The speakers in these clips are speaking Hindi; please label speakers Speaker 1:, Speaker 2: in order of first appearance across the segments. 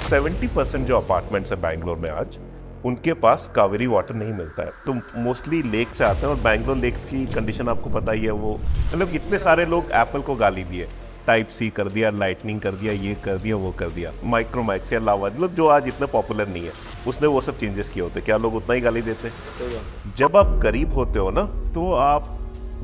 Speaker 1: 70% जो अपार्टमेंट्स है बैंगलोर में आज, उनके पास कावेरी वाटर नहीं मिलता है। तो मोस्टली लेक से आते हैं, और बैंगलोर लेक्स की कंडीशन आपको पता ही है। वो मतलब इतने सारे लोग एप्पल को गाली दिए, टाइप सी कर दिया, लाइटनिंग कर दिया, ये कर दिया, वो कर दिया, माइक्रोमैक्स या लावा, मतलब जो आज इतना पॉपुलर नहीं है, उसने वो सब चेंजेस किए होते। क्या लोग उतना ही गाली देते? जब आप गरीब होते हो ना, तो आप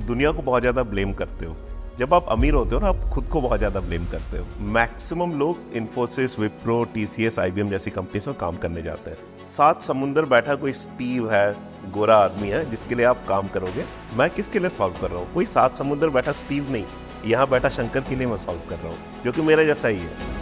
Speaker 1: दुनिया को बहुत ज़्यादा ब्लेम करते हो। जब आप अमीर होते हो ना, आप खुद को बहुत ज़्यादा ब्लेम करते हो। मैक्सिमम लोग इन्फोसिस, विप्रो, टीसीएस, आईबीएम जैसी कंपनीज में काम करने जाते हैं। 7 समुंदर बैठा कोई स्टीव है, गोरा आदमी है, जिसके लिए आप काम करोगे। मैं किसके लिए सॉल्व कर रहा हूँ? कोई 7 समुंदर बैठा स्टीव नहीं, यहाँ बैठा शंकर के लिए मैं सॉल्व कर रहा हूँ, जो कि मेरा जैसा ही है।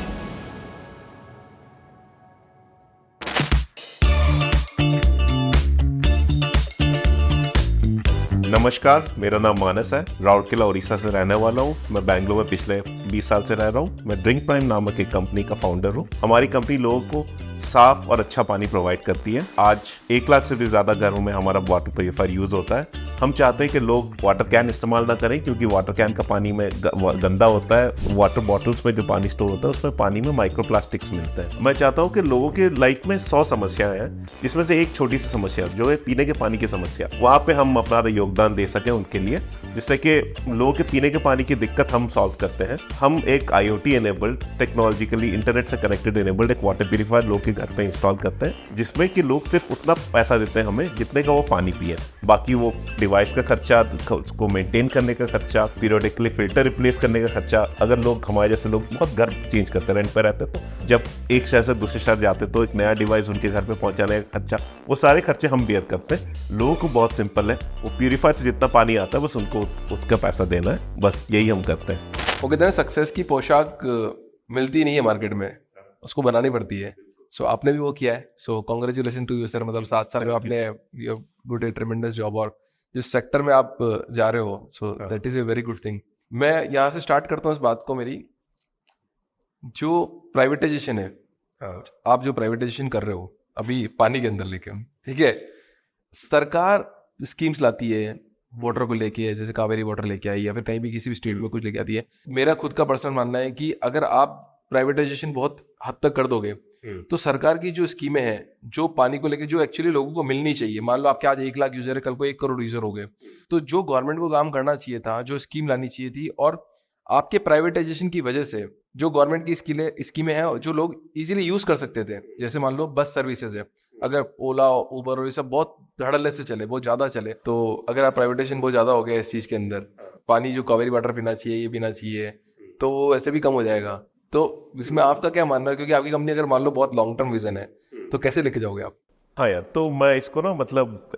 Speaker 1: नमस्कार, मेरा नाम मानस है। राउरकेला उड़ीसा से रहने वाला हूँ। मैं बैंगलोर में पिछले 20 साल से रह रहा हूँ। मैं ड्रिंक प्राइम नामक एक कंपनी का फाउंडर हूँ। हमारी कंपनी लोगों को साफ और अच्छा पानी प्रोवाइड करती है। आज 1 लाख से भी ज़्यादा घरों में हमारा वाटर प्योरीफायर यूज़ होता है। हम चाहते हैं कि लोग वाटर कैन इस्तेमाल ना करें, क्योंकि वाटर कैन का पानी में गंदा होता है। वाटर बॉटल्स में जो पानी स्टोर होता है, उसमें पानी में माइक्रोप्लास्टिक्स मिलते हैं। मैं चाहता हूँ कि लोगों के लाइफ में 100 समस्याएं हैं, जिसमें से एक छोटी सी समस्या जो है पीने के पानी की समस्या, वहाँ पे हम अपना योगदान दे सकें उनके लिए, जिससे कि लोगों के पीने के पानी की दिक्कत हम सॉल्व करते हैं। हम एक IoT एनेबल्ड, टेक्नोलॉजिकली इंटरनेट से कनेक्टेड एनेबल्ड एक वाटर प्यूरीफायर लोग के घर पे इंस्टॉल करते हैं, जिसमें कि लोग सिर्फ उतना पैसा देते हैं हमें जितने का वो पानी पिए। बाकी वो डिवाइस का खर्चा, उसको मेंटेन करने का खर्चा, पीरियडिकली फिल्टर रिप्लेस करने का खर्चा। अगर लोग हमारे जैसे लोग बहुत घर चेंज करते, रेंट पे रहते, तो जब एक शहर से दूसरे शहर जाते तो एक नया डिवाइस उनके घर पे पहुंचाने का खर्चा, वो सारे खर्चे हम बेयर करते हैं। लोगों को बहुत सिंपल है, वो प्यूरीफायर से जितना पानी आता है बस उनको उसका पैसा देना है, बस यही हम करते हैं।
Speaker 2: वो कहते हैं सक्सेस की पोशाक मिलती नहीं है मार्केट में, उसको बनानी पड़ती है। सो आपने भी वो किया है। So congratulation to you sir. मतलब 7 साल में आपने you good a tremendous job, और जिस सेक्टर में आप जा रहे हो, so that is a very good thing. मैं यहाँ से स्टार्ट करता हूँ इस बात को। मेरी जो प्राइवेटाइजेशन है, आप जो प्राइवेटाइजेशन कर रहे हो अभी पानी के अंदर लेके, ठीक है, सरकार स्कीम्स लाती है वाटर को लेके, जैसे कावेरी वाटर लेके आई, या फिर कहीं भी किसी भी स्टेट में कुछ लेके आती है। मेरा खुद का पर्सनल मानना है कि अगर आप प्राइवेटाइजेशन बहुत हद तक कर दोगे, तो सरकार की जो स्कीमें हैं, जो पानी को लेके, जो एक्चुअली लोगों को मिलनी चाहिए, मान लो आपके आज 1 लाख यूजर है, कल को 1 करोड़ यूजर हो गए, तो जो गवर्नमेंट को काम करना चाहिए था, जो स्कीम लानी चाहिए थी, और आपके प्राइवेटाइजेशन की वजह से जो गवर्नमेंट की स्कीमें हैं जो लोग इजीली यूज कर सकते थे, जैसे मान लो बस सर्विसेज है, अगर ओला, उबर और ये सब बहुत धड़ल्ले से चले, बहुत ज़्यादा चले, तो अगर आप प्राइवेटाइजेशन बहुत ज़्यादा हो गया इस चीज़ के अंदर, पानी जो कावेरी वाटर पीना चाहिए, ये पीना चाहिए, तो वो ऐसे भी कम हो जाएगा। तो इसमें आपका क्या मानना है? क्योंकि आपकी कंपनी अगर मान लो बहुत लॉन्ग टर्म विजन है, तो कैसे लेके जाओगे आप?
Speaker 1: हाँ यार, तो मैं इसको ना मतलब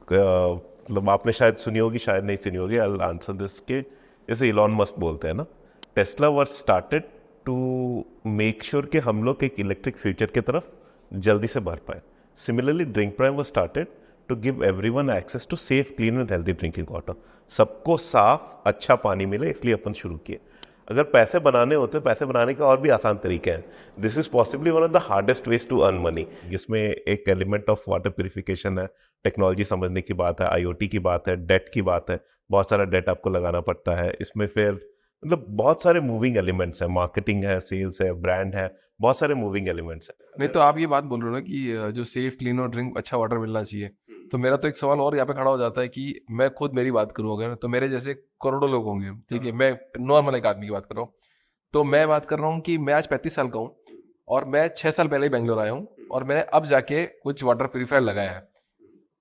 Speaker 1: मतलब आपने शायद सुनी होगी, शायद नहीं सुनी होगी। आई विल आंसर दिस के जैसे इलॉन मस्क बोलते हैं ना, Tesla was started to make sure कि हम लोग एक इलेक्ट्रिक फ्यूचर की तरफ जल्दी से बढ़ पाए। Similarly Drink Prime was started to give everyone access to safe, clean and healthy drinking water. सबको साफ अच्छा पानी मिले, इसलिए अपन शुरू किए। अगर पैसे बनाने होते, पैसे बनाने के और भी आसान तरीके हैं। This is possibly one of the hardest ways to earn money, जिसमें एक एलिमेंट ऑफ वाटर प्यूरिफिकेशन है, टेक्नोलॉजी समझने की बात है, IoT की बात है, डेट की बात है। बहुत सारा डेट आपको लगाना पड़ता है इसमें। फिर मतलब बहुत सारे मूविंग एलिमेंट्स है, मार्केटिंग है, सेल्स है, ब्रांड है, बहुत सारे मूविंग एलिमेंट्स है।
Speaker 2: नहीं, तो आप ये बात बोल रहे हो ना कि जो सेफ, क्लीन और ड्रिंक अच्छा वाटर मिलना चाहिए, तो मेरा तो एक सवाल और यहाँ पे खड़ा हो जाता है कि मैं खुद मेरी बात करूँ अगर, तो मेरे जैसे करोड़ों लोग होंगे, ठीक है, मैं नॉर्मल एक आदमी की बात कर रहा हूँ। तो मैं बात कर रहा हूँ कि मैं आज 35 साल का हूँ, और मैं 6 साल पहले ही बैंगलोर आया हूँ, और मैंने अब जाके कुछ वाटर प्यूरीफायर लगाया है।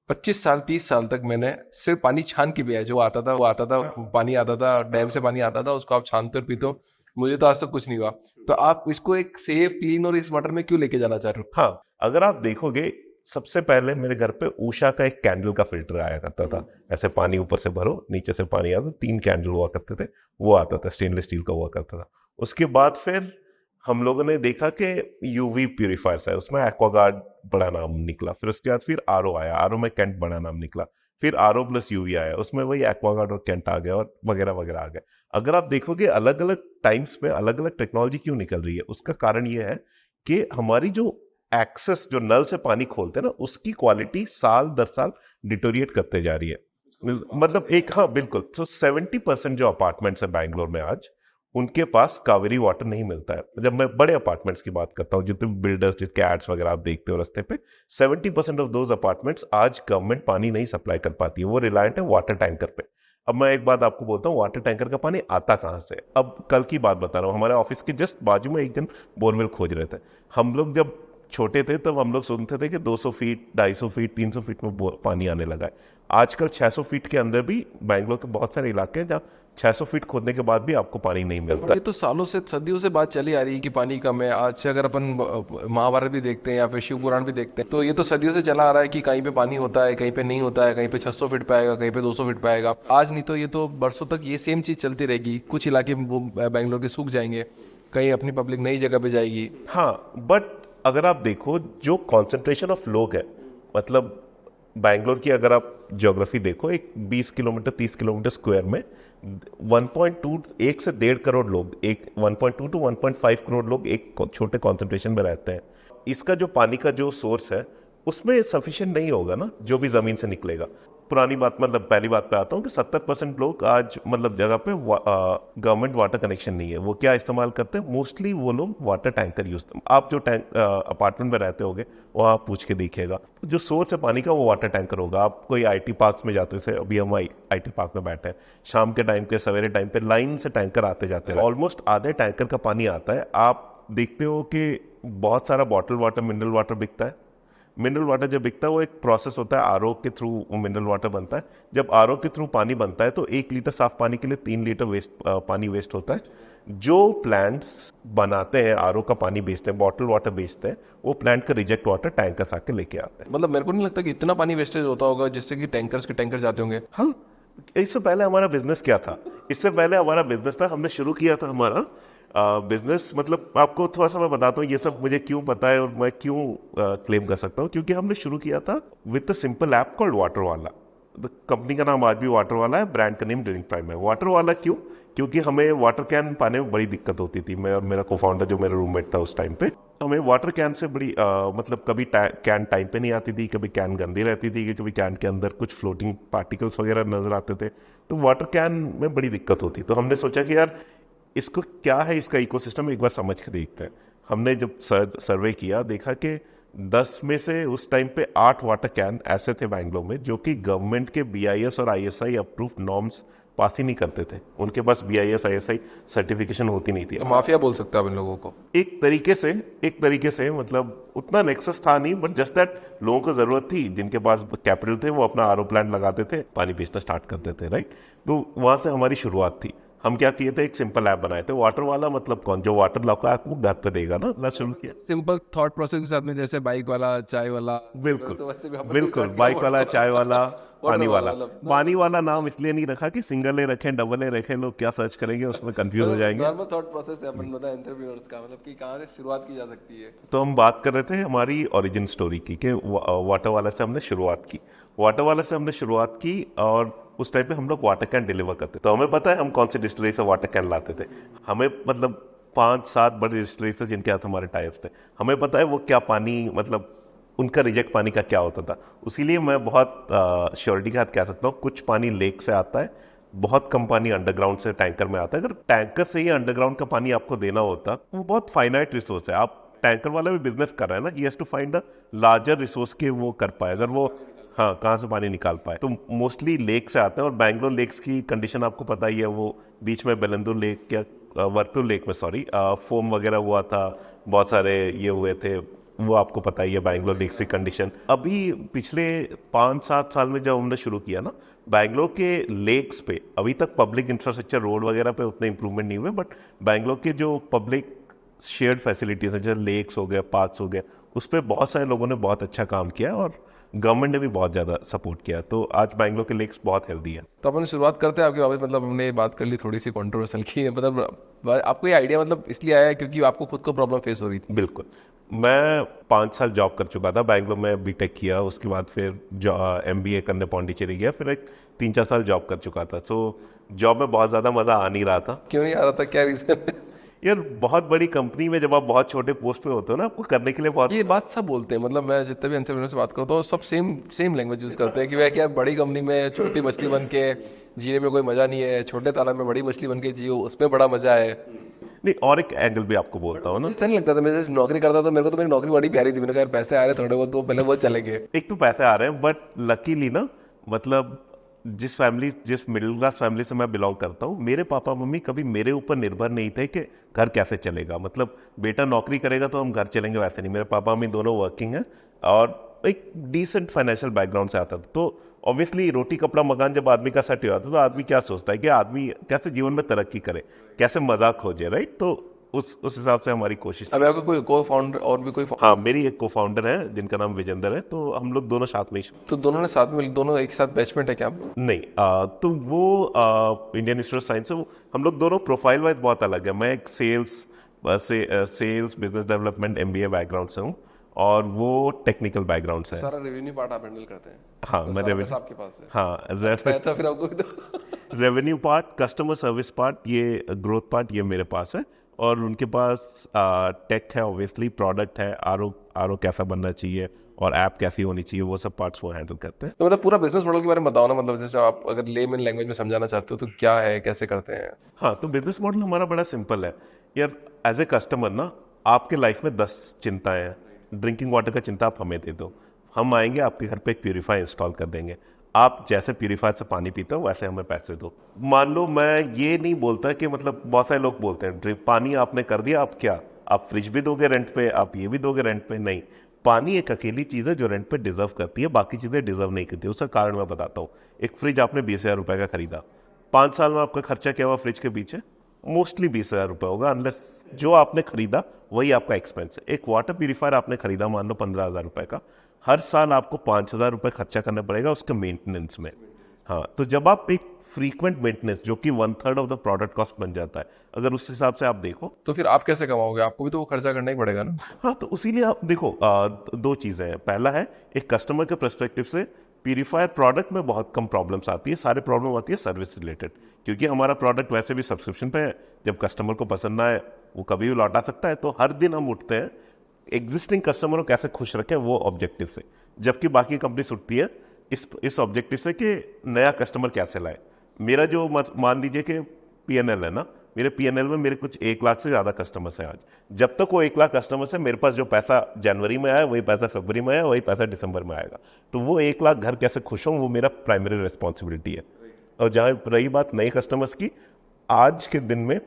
Speaker 2: 25 साल 30 साल तक मैंने सिर्फ पानी छान के पिया है। जो आता था वो आता था, पानी आता था, डैम से पानी आता था, उसको आप छानते और पीते हो। मुझे तो आज तक कुछ नहीं हुआ। तो आप इसको एक सेफ, क्लीन और इस वाटर में क्यों लेके जाना चाह रहे हो?
Speaker 1: हाँ, अगर आप देखोगे, सबसे पहले मेरे घर पे ऊषा का एक कैंडल का फिल्टर आया करता था। ऐसे पानी ऊपर से भरो, नीचे से पानी आता, 3 कैंडल हुआ करते थे, वो आता था, स्टेनलेस स्टील का हुआ करता था। उसके बाद फिर हम लोगों ने देखा कि यूवी प्यूरीफायर्स है, उसमें एक्वागार्ड बड़ा नाम निकला। फिर उसके बाद फिर आरओ आया, आरओ में कैंट बड़ा नाम निकला। फिर आरओ प्लस यूवी आया, उसमें वही एक्वागार्ड और कैंट आ गया, और वगैरह वगैरह आ गया। अगर आप देखोगे अलग अलग टाइम्स में अलग अलग टेक्नोलॉजी क्यों निकल रही है, उसका कारण ये है कि हमारी जो एक्सेस, जो नल से पानी खोलते हैं ना, उसकी क्वालिटी साल दर साल डिटोरिएट करते जा रही है। मतलब एक, हाँ बिल्कुल, तो 70% जो अपार्टमेंट्स है बैंगलोर में आज, उनके पास कावेरी वाटर नहीं मिलता है। जब मैं बड़े अपार्टमेंट्स की बात करता हूँ, जितने बिल्डर्स जिसके एड्स वगैरह आप देखते हो रास्ते पे, 70% ऑफ दोज अपार्टमेंट्स आज गवर्नमेंट पानी नहीं सप्लाई कर पाती है, वो रिलायंट है वाटर टैंकर पे। अब मैं एक बात आपको बोलता हूँ, वाटर टैंकर का पानी आता कहाँ से? अब कल की बात बता रहा हूँ, हमारे ऑफिस के जस्ट बाजू में एक जन बोरवेल खोज रहे थे। हम लोग जब छोटे थे तब हम लोग सुनते थे कि 200 फीट, 250 फीट, 300 फीट में पानी आने लगा है। आजकल 600 फीट के अंदर भी बेंगलोर के बहुत सारे इलाके हैं जहाँ 600 फीट खोदने के बाद भी आपको पानी नहीं मिलता।
Speaker 2: ये तो सालों से, सदियों से बात चली आ रही है कि पानी कम है। आज से अगर अपन महाभारत भी देखते हैं या फिर शिव पुराण भी देखते हैं, तो ये तो सदियों से चला आ रहा है कि कहीं पे पानी होता है, कहीं पे नहीं होता है, कहीं पे 600 फीट पे आएगा, कहीं पे 200 फीट पे आएगा। आज नहीं तो ये तो बरसों तक ये सेम चीज़ चलती रहेगी। कुछ इलाके बेंगलोर के सूख जाएंगे, कहीं अपनी पब्लिक नई जगह पे जाएगी।
Speaker 1: हाँ, बट अगर आप देखो जो कॉन्सेंट्रेशन ऑफ लोग है, मतलब बैंगलोर की अगर आप ज्योग्राफी देखो, एक 20 किलोमीटर 30 किलोमीटर स्क्वायर में 1.2 1 से 1.5 करोड़ लोग, एक 1.2 टू 1.5 करोड़ लोग एक छोटे कॉन्सेंट्रेशन में रहते हैं। इसका जो पानी का जो सोर्स है उसमें सफिशिएंट नहीं होगा ना, जो भी जमीन से निकलेगा। पुरानी बात, मतलब पहली बात पे आता हूँ कि 70% लोग आज मतलब जगह पे गवर्नमेंट वाटर कनेक्शन नहीं है। वो क्या इस्तेमाल करते हैं? मोस्टली वो लोग वाटर टैंकर यूज। आप जो अपार्टमेंट में रहते होगे वहाँ आप पूछ के देखिएगा, जो सोर्स है पानी का वो वाटर टैंकर होगा। आप कोई IT पार्क में जाते से, अभी हम IT पार्क में बैठे हैं, शाम के टाइम पे, सवेरे टाइम पे लाइन से टैंकर आते जाते हैं। ऑलमोस्ट आधे टैंकर का पानी आता है। आप देखते हो कि बहुत सारा बॉटल वाटर, मिनरल वाटर बिकता है। मिनरल वाटर जब बिकता है वो एक प्रोसेस होता है, RO के थ्रू मिनरल वाटर बनता है। जब RO के थ्रू पानी बनता है तो 1 लीटर साफ पानी के लिए 3 लीटर पानी वेस्ट होता है। जो प्लांट्स बनाते हैं RO का पानी बेचते हैं, बॉटल वाटर बेचते हैं, वो प्लांट का रिजेक्ट वाटर टैंकर्स आके लेके आते हैं।
Speaker 2: मतलब मेरे को नहीं लगता कि इतना पानी वेस्टेज होता होगा जिससे कि टैंकर्स के टैंकर जाते होंगे।
Speaker 1: हाँ, इससे पहले हमारा बिजनेस क्या था? इससे पहले हमारा बिजनेस था, हमने शुरू किया था हमारा बिजनेस। मतलब आपको थोड़ा सा मैं बताता हूँ ये सब मुझे क्यों पता है और मैं क्यों क्लेम कर सकता हूँ, क्योंकि हमने शुरू किया था with a simple app called water वाला। कंपनी का नाम आज भी वाटर वाला है, ब्रांड का नेम ड्रिंक प्राइम है। वाटर वाला क्यों? क्योंकि हमें वाटर कैन पाने में बड़ी दिक्कत होती थी। मैं और मेरा को-फाउंडर जो मेरा रूममेट था उस टाइम पे, हमें वाटर कैन से बड़ी मतलब कभी कैन टाइम पे नहीं आती थी, कभी कैन गंदी रहती थी, कभी कैन के अंदर कुछ फ्लोटिंग पार्टिकल्स वगैरह नजर आते थे। तो वाटर कैन में बड़ी दिक्कत होती। तो हमने सोचा कि यार इसको क्या है, इसका इकोसिस्टम एक बार समझ के देखते हैं। हमने जब सर्वे किया, देखा कि 10 में से उस टाइम पे 8 वाटर कैन ऐसे थे बैंगलोर में जो कि गवर्नमेंट के BIS और ISI अप्रूव नॉर्म्स पास ही नहीं करते थे। उनके पास BIS ISI सर्टिफिकेशन होती नहीं थी।
Speaker 2: तो माफिया बोल सकते हैं आप इन लोगों को।
Speaker 1: एक तरीके से मतलब उतना नेक्सस था नहीं, बट जस्ट दैट लोगों को जरूरत थी, जिनके पास कैपिटल थे वो अपना RO प्लांट लगाते थे, पानी बेचना स्टार्ट करते थे, राइट। तो वहां से हमारी शुरुआत थी। हम क्या किए थे, एक सिंपल ऐप बनाए थे। वाटर वाला मतलब कौन? जो वाटर लाकर आपको घर पे देगा ना, शुरू किया
Speaker 2: सिंपल थॉट प्रोसेस के साथ में, जैसे बाइक वाला, चाय वाला।
Speaker 1: बिल्कुल
Speaker 2: तो वैसे भी अपन
Speaker 1: बिल्कुल,
Speaker 2: भी
Speaker 1: बाइक वाला, चाय वाला, पानी वाला।
Speaker 2: मतलब
Speaker 1: पानी वाला नाम इसलिए नहीं रखा कि सिंगल ए रखें, डबल ए रखें, लोग क्या सर्च करेंगे उसमें कंफ्यूज हो जाएंगे।
Speaker 2: नॉर्मल थॉट प्रोसेस है अपन मतलब एंटरप्रेन्योर्स का, मतलब कि कहाँ से शुरुआत की जा सकती है।
Speaker 1: तो हम बात कर रहे थे हमारी ओरिजिन स्टोरी की कि वाटर वाला से हमने शुरुआत की। वाटर वाला से हमने शुरुआत की और उस टाइम पे हम लोग वाटर कैन डिलीवर करते। तो हमें पता है हम कौन सी डिस्टिलरी से वाटर कैन लाते थे। हमें मतलब 5-7 बड़े डिस्टिलरी थे जिनके साथ हमारे टाइप थे। हमें पता है वो क्या पानी, मतलब उनका रिजेक्ट पानी का क्या होता था। उसीलिए मैं बहुत श्योरिटी के साथ कह सकता हूँ कुछ पानी लेक से आता है, बहुत कम पानी अंडरग्राउंड से टैंकर में आता है। अगर टैंकर से ही अंडरग्राउंड का पानी आपको देना होता, वो बहुत फाइनाइट रिसोर्स है। आप टैंकर वाला भी बिजनेस कर रहे हैं ना, he has to find a larger resource के वो कर पाए, अगर वो हाँ कहाँ से पानी निकाल पाए। तो मोस्टली लेक से आते हैं। और बैंगलोर लेक्स की कंडीशन आपको पता ही है, वो बीच में बेलंदुर लेक या वर्तुल लेक में फोम वगैरह हुआ था, बहुत सारे ये हुए थे, वो आपको पता ही है बैंगलोर लेक्स की कंडीशन। अभी पिछले 5-7 साल में जब हमने शुरू किया ना, बैंगलोर के लेक्स पे अभी तक पब्लिक इंफ्रास्ट्रक्चर, रोड वगैरह पे उतने इंप्रूवमेंट नहीं हुए, बट बैंगलोर के जो पब्लिक शेयर्ड फैसिलिटीज हैं, जैसे लेक्स हो गए, पार्क्स हो गए, उस पर बहुत सारे लोगों ने बहुत अच्छा काम किया और गवर्नमेंट ने भी बहुत ज़्यादा सपोर्ट किया। तो आज बैंगलोर के लेक्स बहुत हेल्दी है।
Speaker 2: तो अपन शुरुआत करते हैं आपके वापस, मतलब हमने बात कर ली थोड़ी सी कंट्रोवर्शियल की, मतलब आपको ये आइडिया मतलब इसलिए आया क्योंकि आपको खुद को प्रॉब्लम फेस हो रही थी।
Speaker 1: बिल्कुल। मैं 5 साल जॉब कर चुका था बैंगलोर में, बीटेक किया, उसके बाद फिर MBA करने पौंडीचेरी गया, फिर एक 3-4 साल जॉब कर चुका था। तो जॉब में बहुत ज़्यादा मज़ा आ नहीं रहा था।
Speaker 2: क्यों नहीं आ रहा था, क्या रीजन?
Speaker 1: यार बहुत बड़ी कंपनी में जब आप बहुत छोटे पोस्ट पे होते हो ना, आपको करने के लिए बहुत
Speaker 2: ये बात सब बोलते हैं, मतलब मैं जितने भी एंटरप्रेन्योर से बात करता हूँ सब सेम लैंग्वेज यूज़ करते हैं कि भाई क्या बड़ी कंपनी में छोटी मछली बन के जीने में कोई मज़ा नहीं है, छोटे तालाब में बड़ी मछली बन के जियो उसमें बड़ा मज़ा है।
Speaker 1: नहीं, और एक एंगल भी आपको बोलता हूँ ना,
Speaker 2: ऐसा नहीं लगता था, मैं जैसे नौकरी करता था, मेरे को तो मेरी नौकरी बड़ी प्यारी थी, मैंने कहा यार पैसे आ रहे थोड़े बहुत तो पहले बहुत चलेंगे।
Speaker 1: एक तो पैसे आ रहे हैं, बट लकीली ना, मतलब जिस मिडिल क्लास फैमिली से मैं बिलोंग करता हूँ, मेरे पापा मम्मी कभी मेरे ऊपर निर्भर नहीं थे कि घर कैसे चलेगा, मतलब बेटा नौकरी करेगा तो हम घर चलेंगे, वैसे नहीं। मेरे पापा मम्मी दोनों वर्किंग हैं और एक डिसेंट फाइनेंशियल बैकग्राउंड से आता था। तो ऑब्वियसली रोटी कपड़ा मकान जब आदमी का सेट हो जाता है तो आदमी क्या सोचता है कि आदमी कैसे जीवन में तरक्की करे, कैसे मजा खोजे, राइट। तो उस हिसाब से हमारी कोशिश।
Speaker 2: अब आपका कोई को फाउंडर और भी कोई
Speaker 1: हाँ, मेरी एक को फाउंडर है जिनका नाम विजेंदर है, तो हम लोग दोनों साथ में ही।
Speaker 2: तो दोनों ने साथ में, दोनों एक साथ बैचमेंट है क्या आप?
Speaker 1: नहीं, तो वो इंडियन इंस्टीट्यूट ऑफ साइंस है। हम लोग दोनों प्रोफाइल वाइज बहुत अलग है। मैं एक sales business development MBA background से हूँ और वो टेक्निकल बैकग्राउंड से है।
Speaker 2: सारा रेवेन्यू पार्ट आप हैंडल करते हैं?
Speaker 1: हाँ,
Speaker 2: तो
Speaker 1: मैं
Speaker 2: सारा पैसा आपके पास है?
Speaker 1: हाँ,
Speaker 2: तो फिर आपको भी तो
Speaker 1: revenue part, customer service part, ये ग्रोथ पार्ट ये मेरे पास है। और उनके पास टेक है, ऑब्वियसली प्रोडक्ट है, आर ओ कैसा बनना चाहिए और ऐप कैसी होनी चाहिए, वो सब पार्ट्स वो हैंडल करते हैं।
Speaker 2: तो मतलब पूरा बिजनेस मॉडल के बारे में बताओ ना, मतलब जैसे आप अगर लेमैन लैंग्वेज में समझाना चाहते हो तो क्या है, कैसे करते हैं?
Speaker 1: हाँ, तो बिजनेस मॉडल हमारा बड़ा सिंपल है यार। एज ए कस्टमर ना, आपके लाइफ में 10 चिंताएं हैं। ड्रिंकिंग वाटर का चिंता आप हमें दे दो, हम आएंगे आपके घर पे एक प्यूरीफायर इंस्टॉल कर देंगे। आप जैसे प्यूरीफायर से पानी पीते हो वैसे हमें पैसे दो। मान लो मैं ये नहीं बोलता कि, मतलब बहुत सारे लोग बोलते हैं पानी आपने कर दिया, आप क्या, आप फ्रिज भी दोगे रेंट पे, आप ये भी दोगे रेंट पे? नहीं, पानी एक अकेली चीज़ है जो रेंट पे डिजर्व करती है, बाकी चीज़ें डिजर्व नहीं करती। उसका कारण मैं बताता हूँ। एक फ्रिज आपने 20,000 रुपये का खरीदा, 5 साल में आपका खर्चा क्या हुआ फ्रिज के पीछे? मोस्टली 20,000 रुपये होगा, अनलेस जो आपने खरीदा वही आपका एक्सपेंस है। एक वाटर प्यूरीफायर आपने खरीदा मान लो 15,000 रुपये का, हर साल आपको 5,000 रुपये खर्चा करना पड़ेगा उसके मेंटेनेंस में। हाँ, तो जब आप एक फ्रीक्वेंट मेंटेनेंस, जो कि 1/3 ऑफ द प्रोडक्ट कॉस्ट बन जाता है, अगर उस हिसाब से आप देखो,
Speaker 2: तो फिर आप कैसे कमाओगे? आपको भी तो वो खर्चा करना ही पड़ेगा ना।
Speaker 1: हाँ, तो उसीलिए आप देखो, दो चीज़ें हैं। पहला है, एक कस्टमर के पर्सपेक्टिव से प्यूरीफायर प्रोडक्ट में बहुत कम प्रॉब्लम्स आती है, सारे प्रॉब्लम आती है सर्विस रिलेटेड, क्योंकि हमारा प्रोडक्ट वैसे भी सब्सक्रिप्शन पे है। जब कस्टमर को पसंद ना आए वो कभी भी लौटा सकता है। तो हर दिन हम उठते हैं एग्जिस्टिंग कस्टमर को कैसे खुश रखें, वो ऑब्जेक्टिव से, जबकि बाकी कंपनीज उठती है इस ऑब्जेक्टिव से कि नया कस्टमर कैसे लाए। मेरा जो मान लीजिए कि पीएनएल है ना, मेरे पीएनएल में मेरे कुछ 1 लाख से ज़्यादा कस्टमर्स हैं आज। जब तक वो 1 लाख कस्टमर्स है, मेरे पास जो पैसा जनवरी में आया वही पैसा फरवरी में आया, वही पैसा दिसंबर में आएगा। तो वो 1 लाख घर कैसे खुश हों, वो मेरा प्राइमरी रिस्पॉन्सिबिलिटी है। और जहाँ रही बात नए कस्टमर्स की, आज के दिन में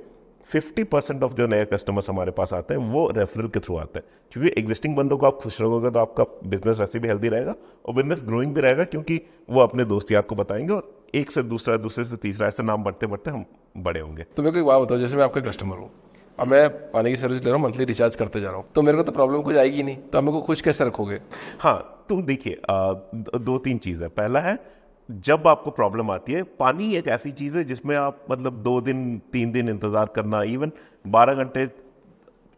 Speaker 1: 50% ऑफ जो नए कस्टमर्स हमारे पास आते हैं वो रेफरल के थ्रू आते हैं, क्योंकि एग्जिस्टिंग बंदों को आप खुश रखोगे तो आपका बिजनेस वैसे भी हेल्दी रहेगा और बिजनेस ग्रोइंग भी रहेगा, क्योंकि वो अपने दोस्त यार को बताएंगे और एक से दूसरा, दूसरे से तीसरा, ऐसे नाम बढ़ते बढ़ते हम बड़े होंगे।
Speaker 2: तो मेरे को एक बात बताओ, जैसे मैं आपका कस्टमर हूँ, अब मैं पानी की सर्विस ले रहा हूँ, मंथली रिचार्ज करते जा रहा हूँ, तो मेरे को तो प्रॉब्लम कुछ आएगी नहीं, तो आप मेरे को खुश कैसे रखोगे?
Speaker 1: हाँ, तो देखिए, 2-3 चीज़ है। पहला है, जब आपको प्रॉब्लम आती है, पानी एक ऐसी चीज़ है जिसमें आप मतलब 2 दिन 3 दिन इंतज़ार करना, इवन 12 घंटे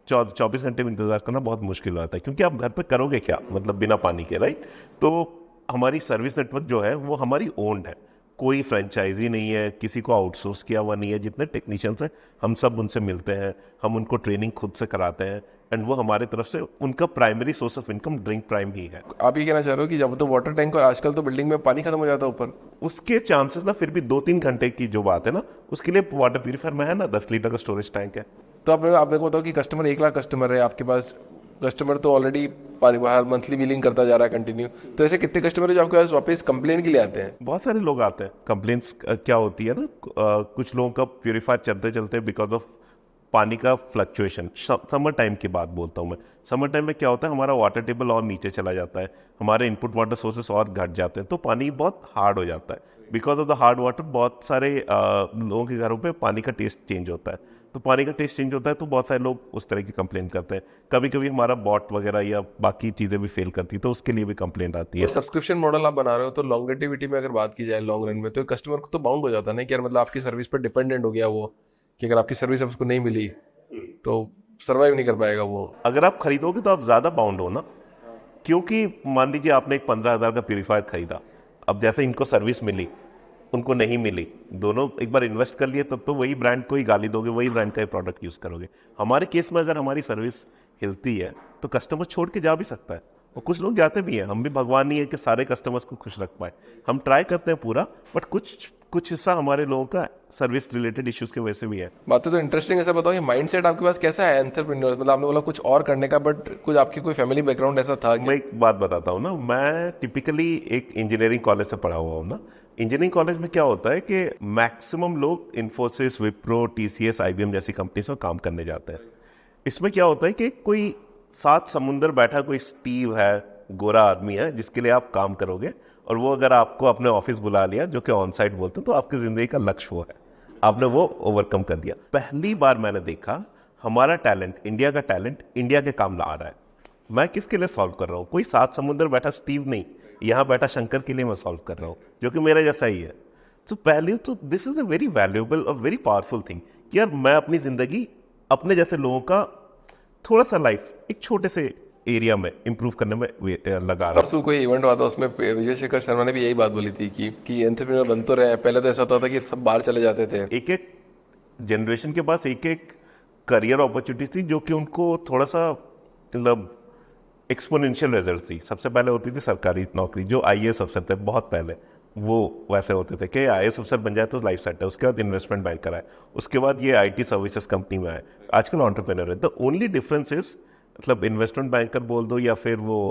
Speaker 1: 24 घंटे में इंतज़ार करना बहुत मुश्किल होता है, क्योंकि आप घर पे करोगे क्या, मतलब बिना पानी के, राइट। तो हमारी सर्विस नेटवर्क जो है वो हमारी ओन्ड है, कोई फ्रेंचाइजी नहीं है, किसी को आउटसोर्स किया हुआ नहीं है। जितने टेक्नीशियंस हैं हम सब उनसे मिलते हैं, हम उनको ट्रेनिंग खुद से कराते हैं, एंड वो हमारे तरफ से, उनका primary source of income drink prime ही है।
Speaker 2: आप ये कहना चाह रहे हो कि जब तो वाटर टैंक, और आजकल तो बिल्डिंग में पानी खत्म हो जाता है ऊपर,
Speaker 1: उसके चांसेस ना फिर भी 2-3 घंटे की जो बात है ना, उसके लिए वाटर प्यूरीफायर में है ना 10 लीटर का स्टोरेज टैंक है।
Speaker 2: तो आप मेरे को बताओ कि कस्टमर 1 लाख कस्टमर है आपके पास, कस्टमर तो ऑलरेडी हर मंथली बिलिंग करता जा रहा है कंटिन्यू, तो ऐसे कितने कस्टमर है जो आपके पास वापस कंप्लेन के लिए आते हैं?
Speaker 1: बहुत सारे लोग आते हैं। कंप्लेंट्स क्या होती है ना, कुछ लोगों का प्यूरीफायर चलते चलते बिकॉज ऑफ पानी का फ्लक्चुएशन, समर टाइम की बात बोलता हूँ मैं। समर टाइम में क्या होता है, हमारा वाटर टेबल और नीचे चला जाता है, हमारे इनपुट वाटर सोर्सेस और घट जाते हैं, तो पानी बहुत हार्ड हो जाता है। Because of the hard water बहुत सारे लोगों के घरों पे पानी का टेस्ट चेंज होता है। तो पानी का टेस्ट चेंज होता है तो बहुत सारे लोग उस तरह की कंप्लेंट करते हैं। कभी कभी हमारा बॉट वगैरह या बाकी चीज़ें भी फेल करती है, तो उसके लिए भी कंप्लेंट आती है।
Speaker 2: सब्सक्रिप्शन मॉडल आप बना रहे हो, तो लॉन्गेटिविटी में अगर बात की जाए लॉन्ग रन में, तो कस्टमर को तो बाउंड हो जाता है ना कि यार मतलब आपकी सर्विस पर डिपेंडेंट हो गया वो, कि अगर आपकी सर्विस उसको नहीं मिली तो सर्वाइव नहीं कर पाएगा वो।
Speaker 1: अगर आप खरीदोगे तो आप ज़्यादा बाउंड हो ना, क्योंकि मान लीजिए आपने एक 15,000 का प्यूरीफायर खरीदा, अब जैसे इनको सर्विस मिली, उनको नहीं मिली, दोनों एक बार इन्वेस्ट कर लिए, तब तो वही ब्रांड को ही गाली दोगे, वही ब्रांड का ही प्रोडक्ट यूज़ करोगे। हमारे केस में अगर हमारी सर्विस हिलती है तो कस्टमर छोड़ के जा भी सकता है, और कुछ लोग जाते भी हैं। हम भी भगवान नहीं है कि सारे कस्टमर्स को खुश रख पाए, हम ट्राई करते हैं पूरा, बट कुछ हिस्सा हमारे लोगों का सर्विस रिलेटेड इश्यूज की वजह से भी है।
Speaker 2: बातें तो इंटरेस्टिंग है सर। बताओ ये माइंडसेट आपके पास कैसा है एंटरप्रेन्योर, मतलब आपने बोला कुछ और करने का, बट कुछ आपकी कोई फैमिली बैकग्राउंड ऐसा था
Speaker 1: मैं एक बात बताता हूँ ना, मैं टिपिकली एक इंजीनियरिंग कॉलेज से पढ़ा हुआ हूँ ना। इंजीनियरिंग कॉलेज में क्या होता है कि मैक्सिमम लोग इन्फोसिस, विप्रो, टीसीएस, आईबीएम जैसी कंपनी में काम करने जाते हैं। इसमें क्या होता है कि कोई सात समुंदर बैठा कोई स्टीव है, गोरा आदमी है, जिसके लिए आप काम करोगे, और वो अगर आपको अपने ऑफिस बुला लिया, जो कि ऑन साइट बोलते हैं, तो आपकी जिंदगी का लक्ष्य वो है, आपने वो ओवरकम कर दिया। पहली बार मैंने देखा हमारा टैलेंट, इंडिया का टैलेंट इंडिया के काम ला रहा है। मैं किसके लिए सॉल्व कर रहा हूँ? कोई सात समुंदर बैठा स्टीव नहीं, यहाँ बैठा शंकर के लिए मैं सॉल्व कर रहा हूँ, जो कि मेरा जैसा ही है। तो पहले तो this is a very valuable और वेरी पावरफुल थिंग कि यार मैं अपनी जिंदगी अपने जैसे लोगों का थोड़ा सा लाइफ एक छोटे से एरिया में इंप्रूव करने में लगा रहा हूँ।
Speaker 2: परसों कोई इवेंट हुआ था, उसमें विजय शेखर शर्मा ने भी यही बात बोली थी कि एंटरप्रेन्योर बन तो रहे। पहले तो ऐसा होता था कि सब बाहर चले जाते थे।
Speaker 1: एक एक जनरेशन के पास एक एक करियर अपॉर्चुनिटी थी, जो कि उनको थोड़ा सा मतलब एक्सपोनेंशियल रिजल्ट थी। सबसे पहले होती थी सरकारी नौकरी, जो आईएएस अफसर थे बहुत पहले, वो वैसे होते थे कि आईएएस अफसर बन जाए तो लाइफ सेट है। उसके बाद इन्वेस्टमेंट बैंकर आए, उसके बाद ये आईटी सर्विसेज कंपनी में आए, आजकल एंटरप्रेन्योर है। द ओनली डिफरेंस इज, मतलब इन्वेस्टमेंट बैंकर बोल दो या फिर वो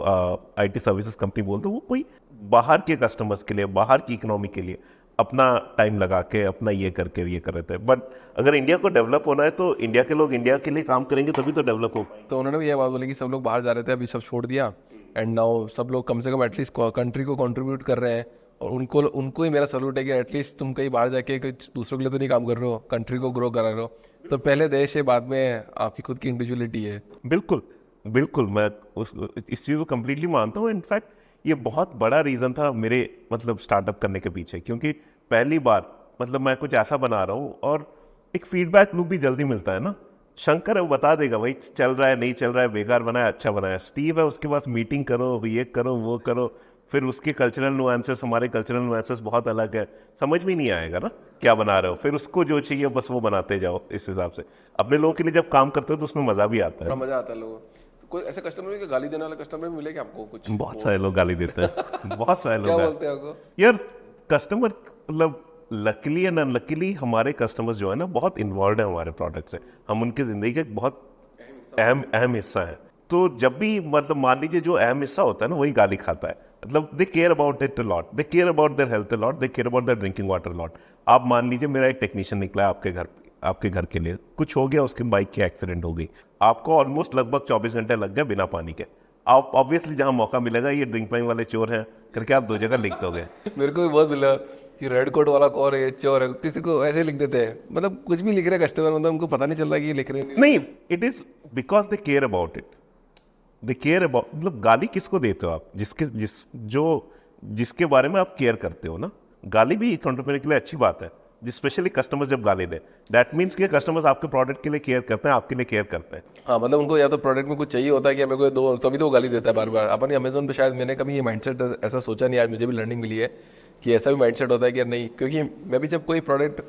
Speaker 1: आईटी सर्विसेज कंपनी बोल दो, वो कोई बाहर के कस्टमर्स के लिए, बाहर की इकोनॉमी के लिए अपना टाइम लगा के अपना ये करके ये कर रहे थे। बट अगर इंडिया को डेवलप होना है तो इंडिया के लोग इंडिया के लिए काम करेंगे, तभी तो डेवलप हो पाएंगे।
Speaker 2: तो उन्होंने भी ये बात बोली कि सब लोग बाहर जा रहे थे, अभी सब छोड़ दिया, एंड नाउ सब लोग कम से कम एटलीस्ट कंट्री को कंट्रीब्यूट कर रहे हैं। और उनको ही मेरा सल्यूट है कि एटलीस्ट तुम कहीं बाहर जाके कोई दूसरों के लिए तो नहीं काम कर रहे हो, कंट्री को ग्रो करा रहे हो। तो पहले देश है, बाद में आपकी खुद की इंडिविजुअलिटी है।
Speaker 1: बिल्कुल बिल्कुल, मैं इस चीज़ को कम्प्लीटली मानता हूँ। इनफैक्ट ये बहुत बड़ा रीज़न था मेरे मतलब स्टार्टअप करने के पीछे, क्योंकि पहली बार मतलब मैं कुछ ऐसा बना रहा हूँ और एक फीडबैक लूप भी जल्दी मिलता है ना। शंकर है वो बता देगा भाई चल रहा है नहीं चल रहा है, बेकार बनाया अच्छा बनाया। स्टीव है उसके पास मीटिंग करो, ये करो वो करो, फिर उसके कल्चरल नुआंसेस हमारे कल्चरल नुआंसेस बहुत अलग है, समझ में नहीं आएगा ना क्या बना रहे हो। फिर उसको जो चाहिए बस वो बनाते जाओ। इस हिसाब से अपने लोगों के लिए जब काम करते हो तो उसमें मज़ा भी आता है।
Speaker 2: बड़ा मजा आता है लोगों को। कोई ऐसे कस्टमर भी, गाली देने वाले कस्टमर भी मिले क्या आपको कुछ?
Speaker 1: बहुत सारे लोग गाली देते हैं बहुत सारे
Speaker 2: क्या
Speaker 1: लोग
Speaker 2: बोलते हैं आपको?
Speaker 1: यार कस्टमर मतलब लकीली एंड अनलकीली हमारे कस्टमर्स जो है ना बहुत इन्वॉल्व है हमारे प्रोडक्ट से। हम उनकी ज़िंदगी का एक बहुत अहम हिस्सा है। तो जब भी मतलब मान लीजिए जो अहम हिस्सा होता है ना वही गाली खाता है, मतलब they care about it a lot, they care about their health a lot, they care about their drinking water lot. आप मान लीजिए मेरा एक टेक्नीशियन निकला है आपके घर के लिए, कुछ हो गया, उसकी बाइक की एक्सीडेंट हो गई, आपको ऑलमोस्ट लगभग 24 घंटे लग गए बिना पानी के। आप ऑब्वियसली जहाँ मौका मिलेगा ये ड्रिंक पानी वाले चोर हैं करके आप 2 जगह लिख दोगे।
Speaker 2: मेरे को भी बहुत मिला कि रेड कोट वाला कौन है, चोर है, किसी को ऐसे लिख देते हैं। मतलब कुछ भी लिख रहे कस्टमर, मतलब उनको पता नहीं चल रहा कि ये लिख रहे हैं।
Speaker 1: नहीं, it is because they care about it, they care about. मतलब गाली किसको देते हो आप? जिसके बारे में आप केयर करते हो ना। गाली भी एक एंटरप्रेन्योर के लिए अच्छी बात है, स्पेशली कस्टमर्स जब गाली दे, दैट मीन्स कि कस्टमर्स आपके प्रोडक्ट के लिए केयर करते हैं, आपके लिए केयर करते हैं।
Speaker 2: हाँ, मतलब उनको या तो प्रोडक्ट में कुछ चाहिए होता है कि मेरे को दो, तभी तो वो गाली देता है बार बार। अपन अमेजोन पे शायद मैंने कभी ये माइंडसेट ऐसा सोचा नहीं, आज मुझे भी लर्निंग मिली है कि ऐसा भी माइंडसेट होता है कि नहीं। क्योंकि मैं भी जब कोई प्रोडक्ट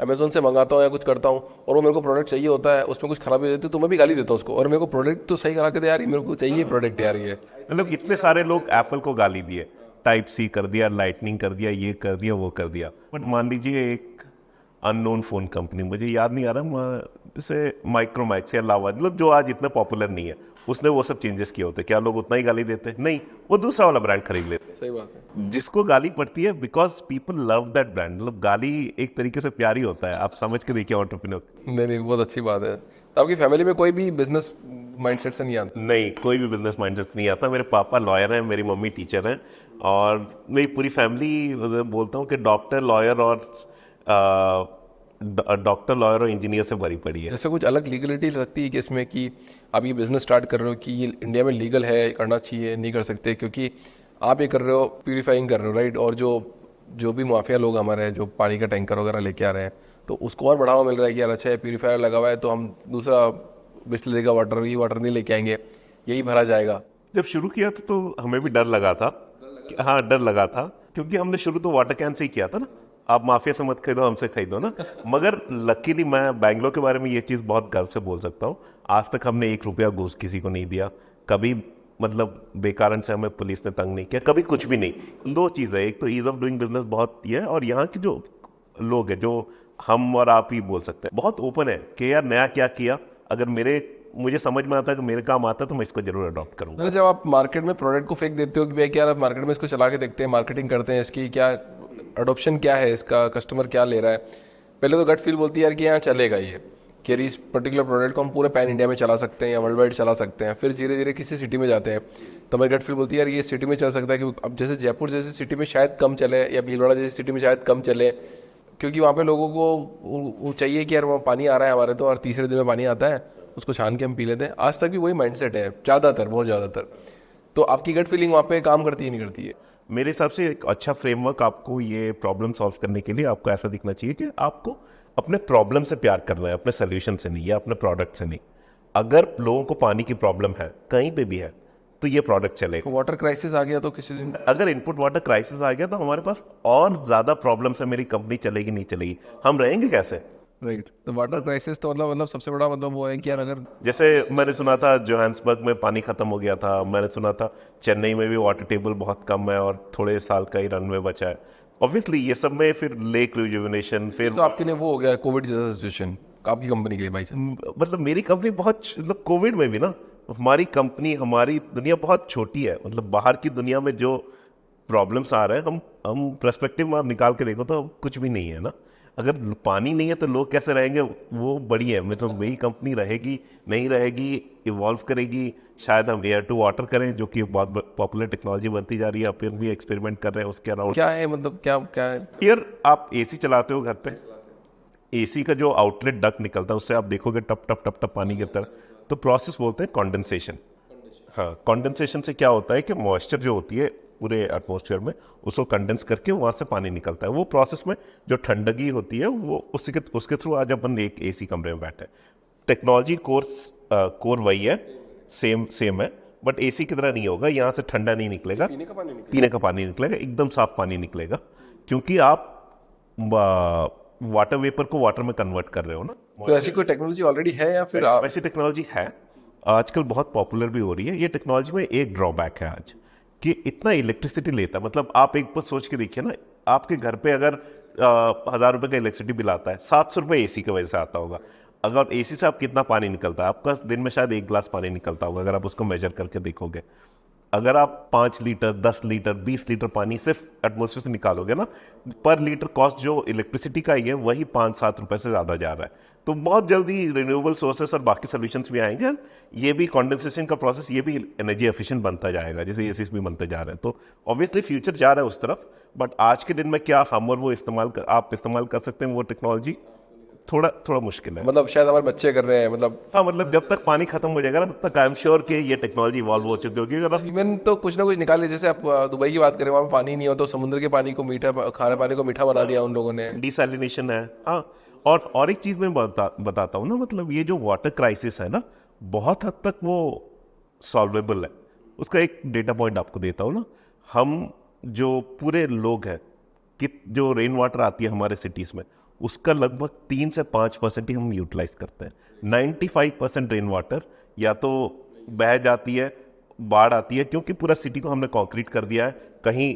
Speaker 2: अमेजोन से मंगाता हूँ या कुछ करता हूँ और वो मेरे को प्रोडक्ट चाहिए होता है, उसमें कुछ खराबी हो जाती है तो मैं भी गाली देता हूँ उसको, और मेरे को प्रोडक्ट तो सही करा के दे यार, मेरे को चाहिए प्रोडक्ट यार ये।
Speaker 1: मतलब इतने सारे लोग एप्पल को गाली दिए, टाइप सी कर दिया, लाइटनिंग कर दिया, ये कर दिया वो कर दिया। बट मान लीजिए एक अननोन फ़ोन कंपनी, मुझे याद नहीं आ रहा, जैसे माइक्रोमैक्स या लावा, मतलब जो आज इतना पॉपुलर नहीं है, उसने वो सब चेंजेस किए होते, क्या लोग उतना ही गाली देते? नहीं, वो दूसरा वाला ब्रांड खरीद लेते।
Speaker 2: सही बात है।
Speaker 1: जिसको गाली पड़ती है because people love that brand. मतलब गाली एक तरीके से प्यार ही होता है, आप समझ के देखिए एंटरप्रेन्योर।
Speaker 2: नहीं, बहुत अच्छी बात है। तो आपकी फैमिली में कोई भी बिजनेस माइंडसेट से नहीं आता?
Speaker 1: नहीं, कोई भी बिजनेस माइंडसेट नहीं आता। मेरे पापा लॉयर हैं, मेरी मम्मी टीचर हैं, और मेरी पूरी फैमिली बोलता हूँ कि डॉक्टर लॉयर और इंजीनियर से भरी पड़ी है।
Speaker 2: जैसे कुछ अलग लीगलिटी लगती है कि इसमें कि आप ये बिजनेस स्टार्ट कर रहे हो कि ये इंडिया में लीगल है, करना चाहिए, नहीं कर सकते, क्योंकि आप ये कर रहे हो, प्यूरीफाइंग कर रहे हो, राइट? और जो भी माफिया लोग हमारे हैं जो पानी का टैंकर वगैरह लेके आ रहे हैं, तो उसको और बढ़ावा मिल रहा है कि यार अच्छा है प्यूरीफायर लगा हुआ है तो हम दूसरा बिस्लरी का वाटर, ये वाटर नहीं लेके आएंगे, यही भरा जाएगा।
Speaker 1: जब शुरू किया था तो हमें भी डर लगा था। हाँ, डर लगा था, क्योंकि हमने शुरू तो वाटर कैन से ही किया था ना। आप माफिया से मत खरीदो, हमसे खरीदो ना। मगर लकीली मैं बैंगलोर के बारे में ये चीज़ बहुत गर्व से बोल सकता हूँ, आज तक हमने 1 रुपया घूस किसी को नहीं दिया कभी, मतलब बेकारण से हमें पुलिस ने तंग नहीं किया कभी, कुछ भी नहीं। दो चीज़ है, एक तो ईज ऑफ डूइंग बिजनेस बहुत ये है, और यहाँ के जो लोग हैं, जो हम और आप ही बोल सकते हैं, बहुत ओपन है कि यार नया क्या किया, अगर मुझे समझ में आता है कि मेरे काम आता है तो मैं इसको जरूर अडॉप्ट करूँगा।
Speaker 2: मतलब जब आप मार्केट में प्रोडक्ट को फेंक देते हो कि भाई क्या आप मार्केट में इसको चला के देखते हैं, मार्केटिंग करते हैं, इसकी क्या अडोप्शन क्या है, इसका कस्टमर क्या ले रहा है, पहले तो गट फील बोलती है यार कि यहाँ चलेगा ये, कि यार इस पर्टिकुलर प्रोडक्ट को हम पूरे पैन इंडिया में चला सकते हैं या वर्ल्ड वाइड चला सकते हैं। फिर धीरे धीरे किसी सिटी में जाते हैं तो हमारी गट फील बोलती है यार ये सिटी में चल सकता है, क्योंकि अब जैसे जयपुर जैसी सिटी में शायद कम चले या भीलवाड़ा जैसी सिटी में शायद कम चले, क्योंकि वहाँ पे लोगों को वो चाहिए कि यार वहाँ पानी आ रहा है हमारे तो, और तीसरे दिन में पानी आता है उसको छान के हम पी लेते हैं। आज तक भी वही माइंडसेट है ज़्यादातर, बहुत ज़्यादातर। तो आपकी गट फीलिंग वहाँ पे काम करती है नहीं करती है?
Speaker 1: मेरे हिसाब से एक अच्छा फ्रेमवर्क आपको ये प्रॉब्लम सॉल्व करने के लिए आपको ऐसा दिखना चाहिए कि आपको अपने प्रॉब्लम से प्यार करना है, अपने सोल्यूशन से नहीं, या अपने प्रोडक्ट से नहीं। अगर लोगों को पानी की प्रॉब्लम है कहीं पे भी है तो ये प्रोडक्ट चलेगा।
Speaker 2: वाटर क्राइसिस आ गया तो किसी दिन,
Speaker 1: अगर इनपुट वाटर क्राइसिस आ गया तो हमारे पास और ज़्यादा प्रॉब्लम है, मेरी कंपनी चलेगी नहीं चलेगी, हम रहेंगे कैसे?
Speaker 2: राइट, तो वाटर क्राइसिस तो मतलब सबसे बड़ा मतलब वो है कि यार अगर,
Speaker 1: जैसे मैंने सुना था जोहान्सबर्ग में पानी खत्म हो गया था, मैंने सुना था चेन्नई में भी वाटर टेबल बहुत कम है और थोड़े साल का ही रनवे बचा है। ऑब्वियसली ये सब में फिर लेक रिजुविनेशन, फिर
Speaker 2: तो आपके लिए वो हो गया कोविड जैसा सिचुएशन आपकी कंपनी के लिए भाई साहब?
Speaker 1: मतलब मेरी कंपनी बहुत, मतलब कोविड में भी ना हमारी कंपनी, हमारी दुनिया बहुत छोटी है, मतलब बाहर की दुनिया में जो प्रॉब्लम्स आ रहे हैं, हम पर्सपेक्टिव में आप निकाल के देखो तो कुछ भी नहीं है ना। अगर पानी नहीं है तो लोग कैसे रहेंगे, वो बड़ी है, मतलब वही कंपनी रहेगी नहीं रहेगी, इवॉल्व करेगी। शायद हम एयर टू वाटर करें, जो कि बहुत पॉपुलर टेक्नोलॉजी बनती जा रही है, अपन भी एक्सपेरिमेंट कर रहे हैं उसके अराउंड।
Speaker 2: क्या है मतलब क्या क्या है?
Speaker 1: यार आप एसी चलाते हो घर पे, एसी का जो आउटलेट डक्ट निकलता है उससे आप देखोगे टप टप टप टप पानी गिरता है, तो प्रोसेस बोलते हैं कंडेंसेशन। हाँ, कंडेंसेशन से क्या होता है कि मॉइस्चर जो होती है पूरे एटमॉस्फेयर में उसको कंडेंस करके वहाँ से पानी निकलता है। वो प्रोसेस में जो ठंडगी होती है वो उसके थ्रू आज अपन एक एसी कमरे में बैठे हैं। टेक्नोलॉजी कोर वही है, सेम है, बट एसी की तरह नहीं होगा। यहाँ से ठंडा नहीं निकलेगा,
Speaker 2: पीने का पानी निकले?
Speaker 1: पीने का पानी निकलेगा, एकदम साफ पानी निकलेगा, क्योंकि आप वाटर वेपर को वाटर में कन्वर्ट कर रहे हो ना।
Speaker 2: तो ऐसी कोई टेक्नोलॉजी ऑलरेडी है या फिर आप?
Speaker 1: वैसी टेक्नोलॉजी है, आजकल बहुत पॉपुलर भी हो रही है। ये टेक्नोलॉजी में एक ड्रॉबैक है आज कि इतना इलेक्ट्रिसिटी लेता है। मतलब आप एक बार सोच के देखिए ना, आपके घर पे अगर 1000 रुपये का इलेक्ट्रिसिटी बिल आता है, 700 रुपये एसी की वजह से आता होगा। अगर एसी से आप कितना पानी निकलता है, आपका दिन में शायद 1 गिलास पानी निकलता होगा, अगर आप उसको मेजर करके देखोगे। अगर आप 5 लीटर 10 लीटर 20 लीटर पानी सिर्फ एटमॉस्फेयर से निकालोगे ना, पर लीटर कॉस्ट जो इलेक्ट्रिसिटी का ही है वही 5-7 रुपए से ज़्यादा जा रहा है। तो बहुत जल्दी रिन्यूएबल सोर्सेस और बाकी सोल्यूशंस भी आएंगे, ये भी कंडेंसेशन का प्रोसेस, ये भी एनर्जी एफिशिएंट बनता जाएगा, जैसे एसीस भी बनते जा रहे हैं। तो ऑब्वियसली फ्यूचर जा रहा है उस तरफ, बट आज के दिन में क्या हम और वो आप इस्तेमाल कर सकते हैं वो टेक्नोलॉजी, थोड़ा मुश्किल है।
Speaker 2: मतलब शायद हमारे बच्चे कर रहे हैं, मतलब
Speaker 1: हाँ, मतलब जब तक पानी खत्म हो जाएगा ना तब तक आई एम श्योर कि ये टेक्नोलॉजी इवॉल्व हो चुकी होगी। अगर
Speaker 2: इवन तो कुछ ना कुछ निकाले। जैसे आप दुबई की बात करें, वहाँ पे पानी नहीं हो तो समुद्र के पानी को मीठा, खारे पानी को मीठा बना दिया उन लोगों ने।
Speaker 1: डिसैलिनेशन है। हाँ, और एक चीज़ मैं बताता हूँ ना, मतलब ये जो वाटर क्राइसिस है ना, बहुत हद तक वो सॉल्वेबल है। उसका एक डेटा पॉइंट आपको देता हूँ ना, हम जो पूरे लोग हैं कि जो रेन वाटर आती है हमारे सिटीज़ में, उसका लगभग 3 से 5% ही हम यूटिलाइज करते हैं। 95% रेन वाटर या तो बह जाती है, बाढ़ आती है, क्योंकि पूरा सिटी को हमने कंक्रीट कर दिया है, कहीं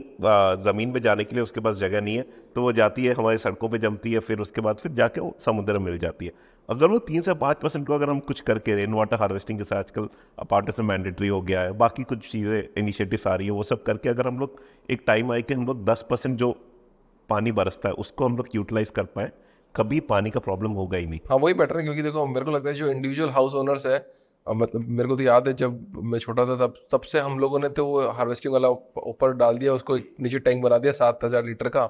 Speaker 1: ज़मीन में जाने के लिए उसके पास जगह नहीं है, तो वो जाती है हमारी सड़कों पे जमती है, फिर उसके बाद फिर जाके वो समुद्र में मिल जाती है। अगर वो 3 से 5% को अगर हम कुछ करके रेन वाटर हार्वेस्टिंग के साथ, आजकल अपार्ट से मैंडेटरी हो गया है, बाकी कुछ चीज़ें इनिशिएटिव्स आ रही है, वो सब करके अगर हम लोग एक टाइम आए कि हम लोग 10% जो पानी बरसता है उसको हम लोग यूटिलाइज कर पाए, कभी पानी का प्रॉब्लम होगा ही नहीं।
Speaker 2: हाँ, वही बेटर है, क्योंकि देखो मेरे को लगता है जो इंडिविजुअल हाउस ओनर्स है, मतलब मेरे को तो याद है जब मैं छोटा था तब सबसे हम लोगों ने तो वो हार्वेस्टिंग वाला ऊपर डाल दिया, उसको नीचे टैंक बना दिया 7000 लीटर का,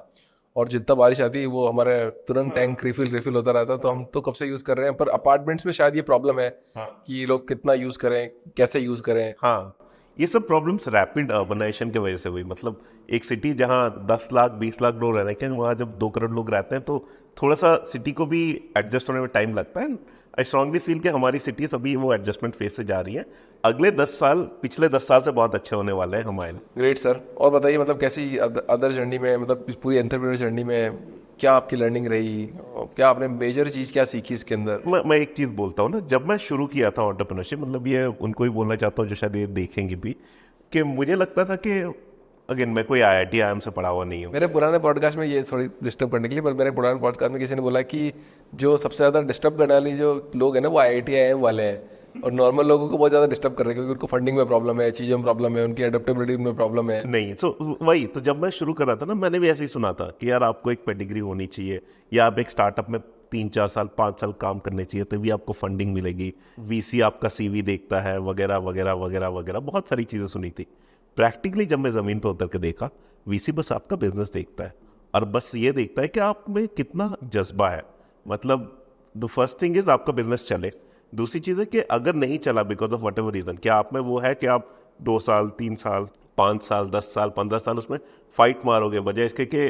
Speaker 2: और जितना बारिश आती वो हमारे तुरंत टैंक रिफिल होता रहता। तो हम तो कब से यूज़ कर रहे हैं, पर अपार्टमेंट्स में शायद ये प्रॉब्लम है कि लोग कितना यूज़ करें, कैसे यूज़ करें।
Speaker 1: हाँ, ये सब प्रॉब्लम्स रैपिड अर्बनाइजेशन की वजह से हुई। मतलब एक सिटी जहाँ 10 लाख 20 लाख लोग रह रहे हैं, वहाँ जब 2 करोड़ लोग रहते हैं तो थोड़ा सा सिटी को भी एडजस्ट होने में टाइम लगता है। आई स्ट्रांगली फील कि हमारी सिटीज अभी वो एडजस्टमेंट फेज से जा रही है। अगले 10 साल पिछले 10 साल से बहुत अच्छे होने वाले हैं हमारे।
Speaker 2: Great sir. और बताइए मतलब कैसी अदर जर्नी में, मतलब इस पूरी एंटरप्रेन्योर जर्नी में क्या आपकी लर्निंग रही, और क्या आपने मेजर चीज़ क्या सीखी इसके अंदर?
Speaker 1: मैं एक चीज़ बोलता हूँ ना, जब मैं शुरू किया था एंटरप्रेन्योरशिप, मतलब ये उनको ही बोलना चाहता हूँ जो शायद ये देखेंगे भी, कि मुझे लगता था कि अगेन मैं कोई IIT IIM से पढ़ा हुआ नहीं हूँ।
Speaker 2: मेरे पुराने पॉडकास्ट में ये थोड़ी डिस्टर्ब करने के लिए, पर मेरे पुराने पॉडकास्ट में किसी ने बोला कि जो सबसे ज़्यादा डिस्टर्ब करने वाली जो लोग हैं ना, वो IIT IIM वाले हैं, और नॉर्मल लोगों को बहुत ज़्यादा डिस्टर्ब कर रहे हैं क्योंकि उनको फंडिंग में प्रॉब्लम है, चीज़ों में प्रॉब्लम है, उनकी अडेप्टेबिलिटी में प्रॉब्लम है।
Speaker 1: नहीं, तो वही तो जब मैं शुरू कर रहा था ना, मैंने भी ऐसे ही सुना था कि यार आपको एक पेडिग्री होनी चाहिए, या आप एक स्टार्टअप में 3-4 साल 5 साल काम करने चाहिए, तभी आपको फंडिंग मिलेगी, VC आपका CV देखता है, वगैरह वगैरह वगैरह वगैरह, बहुत सारी चीज़ें सुनी थी। प्रैक्टिकली जब मैं ज़मीन पर उतर के देखा, VC बस आपका बिजनेस देखता है, और बस ये देखता है कि आप में कितना जज्बा है। मतलब द फर्स्ट थिंग इज आपका बिजनेस चले, दूसरी चीज़ है कि अगर नहीं चला because of what ever reason, क्या आप में वो है कि आप 2 साल 3 साल 5 साल 10 साल 15 साल उसमें फाइट मारोगे, बजाय इसके कि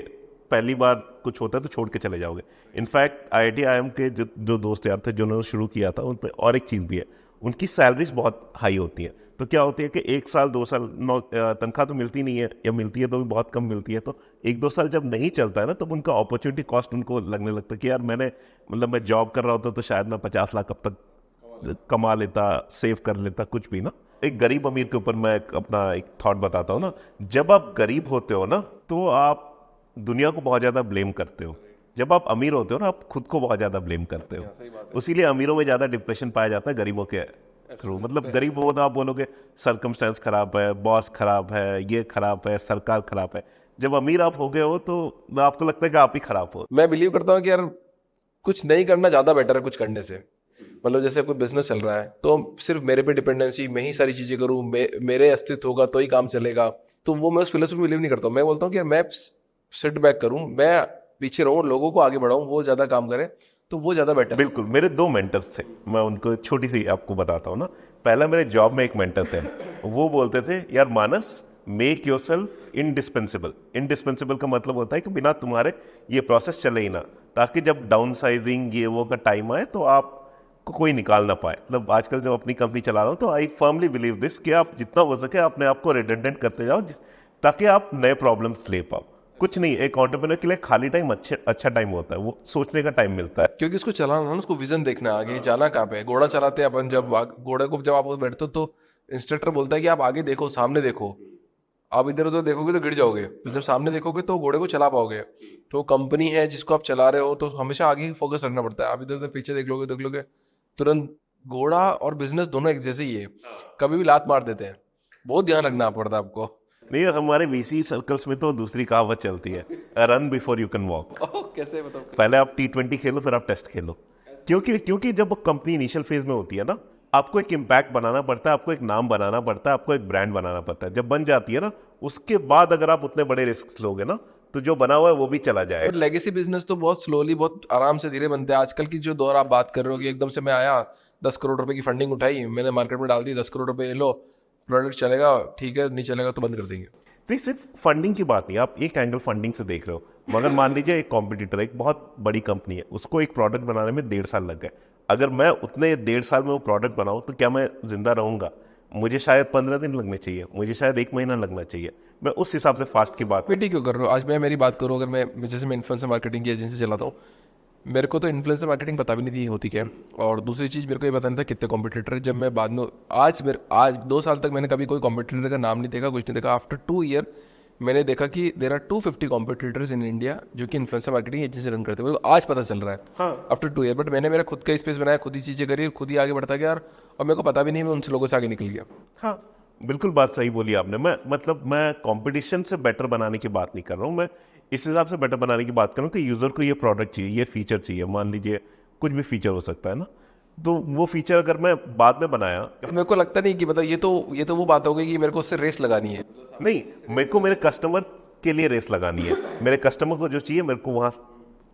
Speaker 1: पहली बार कुछ होता है तो छोड़ के चले जाओगे। इनफैक्ट IIT IIM के जो दोस्त यार थे जिन्होंने शुरू किया था, उन पर और एक चीज़ भी है, उनकी सैलरीज बहुत हाई होती हैं। तो क्या होती है कि 1 साल 2 साल तनख्वाह तो मिलती नहीं है, या मिलती है तो भी बहुत कम मिलती है, तो 1-2 साल जब नहीं चलता है ना, तब उनका अपॉर्चुनिटी कॉस्ट उनको लगने लगता है कि यार मैं जॉब कर रहा होता तो शायद मैं 50 लाख अब तक कमा लेता, सेव कर लेता, कुछ भी ना। एक गरीब अमीर के ऊपर मैं अपना एक थॉट बताता हूँ ना, जब आप गरीब होते हो ना तो आप दुनिया को बहुत ज़्यादा ब्लेम करते हो, जब आप अमीर होते हो ना आप खुद को बहुत ज़्यादा ब्लेम करते हो। इसीलिए अमीरों में ज़्यादा डिप्रेशन पाया जाता है गरीबों के थ्रू। मतलब गरीब हो तो आप बोलोगे सर्कमस्टेंस खराब है, बॉस खराब है, ये खराब है, सरकार खराब है। जब अमीर आप हो गए हो तो आपको लगता है कि आप ही खराब हो।
Speaker 2: मैं बिलीव करता हूँ कि यार कुछ नहीं करना ज़्यादा बेटर है कुछ करने से। मतलब जैसे कोई बिजनेस चल रहा है तो सिर्फ मेरे पे डिपेंडेंसी, मैं ही सारी चीज़ें करूँ, मेरे अस्तित्व होगा तो ही काम चलेगा, तो वो मैं उस फिलोसफी बिलीव नहीं करता हूँ। मैं बोलता हूँ कि मैं सिट बैक करूँ, मैं पीछे रहूँ, लोगों को आगे बढ़ाऊँ, वो ज़्यादा काम करें, तो वो ज़्यादा बेटर।
Speaker 1: बिल्कुल, मेरे 2 मेंटर्स थे, मैं उनको छोटी सी आपको बताता हूँ ना। पहला मेरे जॉब में एक मेंटर थे, वो बोलते थे यार मानस, मेक योरसेल्फ इंडिस्पेंसिबल। इंडिस्पेंसिबल का मतलब होता है कि बिना तुम्हारे ये प्रोसेस चले ही ना, ताकि जब डाउन साइजिंग ये वो का टाइम आए तो आप को कोई निकाल ना पाए। मतलब आजकल जब अपनी कंपनी चला रहा हूँ तो आई फर्मली बिलीव दिस कि आप जितना हो सके अपने आप को रिडंडेंट करते जाओ, ताकि आप नए प्रॉब्लम्स ले पाओ। कुछ नहीं, एक एंटरप्रेन्योर के लिए खाली टाइम अच्छा टाइम होता है, वो सोचने का टाइम मिलता है।
Speaker 2: क्योंकि उसको चलाना ना, उसको विजन देखना है आगे जाना कहाँ पे है। घोड़ा चलाते हैं अपन, जब घोड़े को जब आप बैठते हो तो इंस्ट्रक्टर बोलता है कि आप आगे देखो, सामने देखो, आप इधर उधर देखोगे तो गिर जाओगे, तो जब सामने देखोगे तो घोड़े को चला पाओगे। तो कंपनी है जिसको आप चला रहे हो तो हमेशा आगे ही फोकस रखना पड़ता है। आप इधर उधर पीछे देख लोगे तुरंत। घोड़ा और बिजनेस दोनों एक जैसे ही है, कभी भी लात मार देते हैं, बहुत ध्यान रखना पड़ता है आपको।
Speaker 1: नहीं, और हमारे VC सर्कल्स में तो दूसरी कहावत चलती है, run before you can walk.
Speaker 2: कैसे बताओ?
Speaker 1: पहले आप T20 खेलो, फिर आप टेस्ट खेलो। क्योंकि जब कंपनी इनिशियल फेज में होती है ना, आपको एक इम्पैक्ट बनाना पड़ता है, आपको एक नाम बनाना पड़ता है, आपको एक ब्रांड बनाना पड़ता है। जब बन जाती है ना, उसके बाद अगर आप उतने बड़े रिस्क लोगे ना, तो जो बना हुआ है वो भी चला जाएगा।
Speaker 2: लेगेसी बिजनेस तो बहुत स्लोली, बहुत आराम से धीरे बनते हैं। आजकल की जो दौर आप बात कर रहे हो कि एकदम से मैं आया, 10 करोड़ रुपए की फंडिंग उठाई, मैंने मार्केट में डाल दी, 10 करोड़ रुपए, ये लो प्रोडक्ट चलेगा, ठीक है, नहीं चलेगा तो बंद कर देंगे।
Speaker 1: नहीं, सिर्फ फंडिंग की बात नहीं, आप एक एंगल फंडिंग से देख रहे हो, मगर मान लीजिए एक कॉम्पिटिटर, एक बहुत बड़ी कंपनी है, उसको एक प्रोडक्ट बनाने में 1.5 साल लग गए। अगर मैं उतने 1.5 साल में वो प्रोडक्ट बनाऊं तो क्या मैं जिंदा रहूंगा? मुझे शायद 15 दिन लगने चाहिए, मुझे शायद 1 महीना लगना चाहिए। मैं उस हिसाब से फास्ट की बात।
Speaker 2: पीटी क्यों कर रहे हो? आज मैं मेरी बात करूँ, अगर मैं जैसे मैं इन्फ्लुएंसर मार्केटिंग की एजेंसी चलाता हूँ, मेरे को तो इन्फ्लुएंसर मार्केटिंग पता भी नहीं थी होती क्या है। और दूसरी चीज़ मेरे को ये पता नहीं था कितने कॉम्पिटिटर है। जब मैं बाद में आज 2 साल तक मैंने कभी कोई कॉम्पिटिटर का नाम नहीं देखा, कुछ नहीं देखा। आफ्टर 2 ईयर मैंने देखा कि there are 250 competitors in India जो कि इन्फ्लुएंसर मार्केटिंग एजेंसी रन करते हैं। मेरे को आज पता चल रहा है आफ्टर 2 ईयर। बट मैंने मेरा खुद का स्पेस बनाया, खुद ही चीज़ें करी, खुद ही आगे बढ़ता गया, और मेरे को पता भी नहीं मैं उनसे लोगों से आगे निकल गया।
Speaker 1: हाँ, बिल्कुल बात सही बोली आपने। मैं कंपटीशन से बेटर बनाने की बात नहीं कर रहा हूँ, मैं इस हिसाब से बेटर बनाने की बात कर रहा हूँ कि यूज़र को ये प्रोडक्ट चाहिए, ये फीचर चाहिए। मान लीजिए कुछ भी फीचर हो सकता है ना, तो वो फीचर अगर मैं बाद में बनाया,
Speaker 2: मेरे को लगता नहीं कि मतलब ये तो वो बात हो गई कि मेरे को उससे रेस लगानी है।
Speaker 1: नहीं, मेरे को मेरे कस्टमर के लिए रेस लगानी है। मेरे कस्टमर को जो चाहिए मेरे को वहाँ